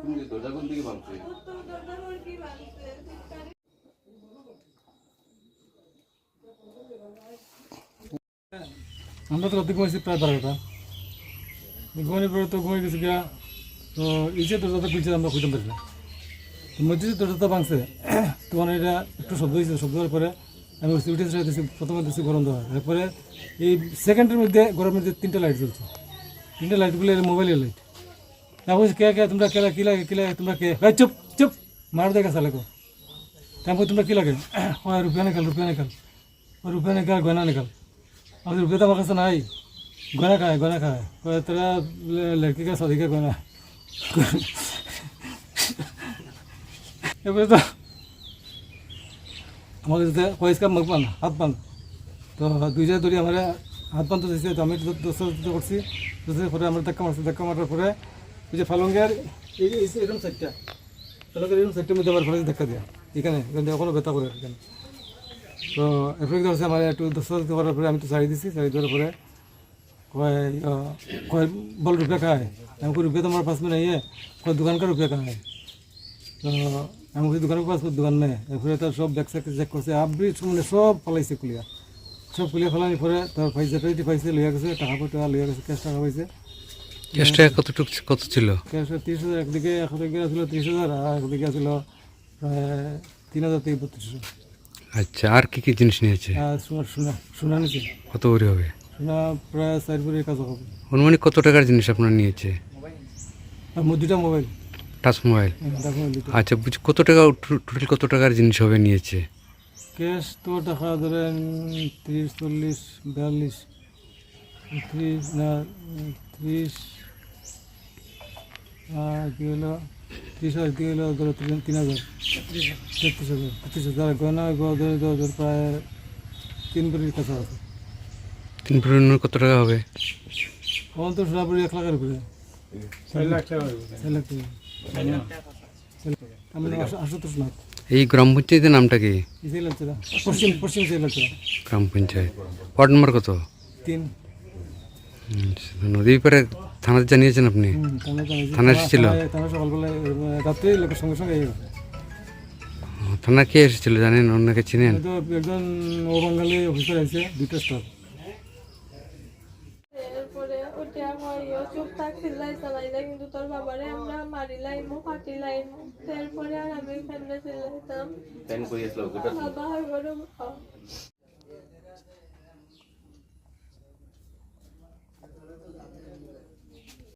তুমি দরজা কোন দিকে ভাঙছে? আমরা তো রাতে ঘুমাইছি প্রায় 12টা। ঘুমানোর পরে তো ঘুমিয়ে গেছি গিয়া, তো এই যে দরজাটা খুলছে আমরা খুলতে পারি না, তো মধ্যে যে দরজাটা ভাঙছে তখন এটা একটু শব্দ হয়েছে, শব্দ হওয়ার পরে আমি উঠে দিয়েছি, প্রথমে দিচ্ছি গরম দেওয়া, এরপরে এই সেকেন্ডের মধ্যে ঘরের মধ্যে 3টা লাইট জ্বলছে, 3টা লাইটগুলো মোবাইলের লাইট। না বলছি কে কে তোমরা কে কী লাগে, কী লাগে তোমরা কে, ভাই চুপ চুপ মার দেখা চালে গো। তারপর তোমরা কী লাগে, হয় রুপিয়া নিকাল, রুপিয়া নিকাল, রুপিয়া নিকাল, গয়না নিকাল। আমি রুপিয়া তো আমার কাছে নাই, গয়না খায়, গয়না খায়, তোরা লড়কি কা শাদি কা গয়না। এবারে তো আমাকে কয়েসকা মুখ বান, হাত বান, তো 2 জায়গায় ধরে আমার হাত বান তো দিয়েছে, তো আমি দোস্ত করছি, দোস্তের পরে আমরা ধাক্কা মারছি, ধাক্কা মারার পরে ওই যে ফালঙ্গের এরকম সাইডটা, ফালঙ্গের এরকম সাইডটার মধ্যে আমার ফালঙ্গের ধাক্কা দেওয়া, এখানে এখনও ব্যথা করে এখানে। তো এরপরে হচ্ছে আমার একটু দোস্ত করার পরে আমি তো ছাড়ি দিচ্ছি, ছাড়ি দেওয়ার পরে কয় বল রুপিয়া খায়, আমি কই রুপিয়া তো আমার পাস में नहीं है, कोई दुकान का रुपया कहाँ है, তো আমি বলছি দোকানের পাস দোকান নেই। এরপরে তার সব ব্যাগ চেক করছে, আপনি মানে সব ফেলাইছে কুলিয়া, সব কুলিয়া ফেলানি পরে তার পাইছে, পেটি পাইছে, লইয়া গেছে, টাকা টাকা লইয়া গেছে, ক্যাশ টাকা পাইছে। ক্যাশ টাকা কতটুকু কত ছিল? ক্যাশ 30,000, একদিকে ছিল 30,000, আর একদিকে ছিল প্রায় 3,000 থেকে 32,000। আচ্ছা, আর কি কি জিনিস নিয়েছে? আর সোনা নিচে, কত ভরি হবে? সোনা প্রায় 4 ভরির কাছে হবে। অনুমানিক কত টাকার জিনিস আপনার নিয়েছে? আর 2টা মোবাইল, টাচ মোবাইল। দুটো। আচ্ছা, কত টাকা টোটাল কত টাকার জিনিস হবে নিয়েছে? ক্যাশ তো টাকা ধরেন 30, 40, 42, 30 না 30, কি হলো 30,000, কি হলো ধরো 3,000, 33,000 গয়না ধরো প্রায় 3 ভরির কাছে আছে। 3 ভরির কত টাকা হবে? আমার তো সরাসরি 1 লাখের উপরে, 4 লাখ টাকা, 4 লাখ টাকা আমি আশুতোষ নাথ। এই গ্রাম পঞ্চায়েতের নামটা কি? পশ্চিম পশ্চিম গ্রাম পঞ্চায়েত। ওয়ার্ড নম্বর কত? 3। নদীর পারে থানাতে জানিয়েছেন আপনি? থানা এসেছিল? থানা সকালবেলায় রাত্রে লোকের সঙ্গে সঙ্গে থানা কে এসেছিল জানেন? অন্যকে চিনেন? তো একজন ও বাঙালি অফিসার আছে, 2টা স্টাফ। এরপরে ওটা হইও চুপ থাকছিলাই চালাইলা, কিন্তু তোর বাবারে আমরা মারিলাইমু, ফাটিলাইমু। এরপরে আর আমি ফেলে চিল্লাইতাম, প্যান করিয়েছিল বাবা আর বড়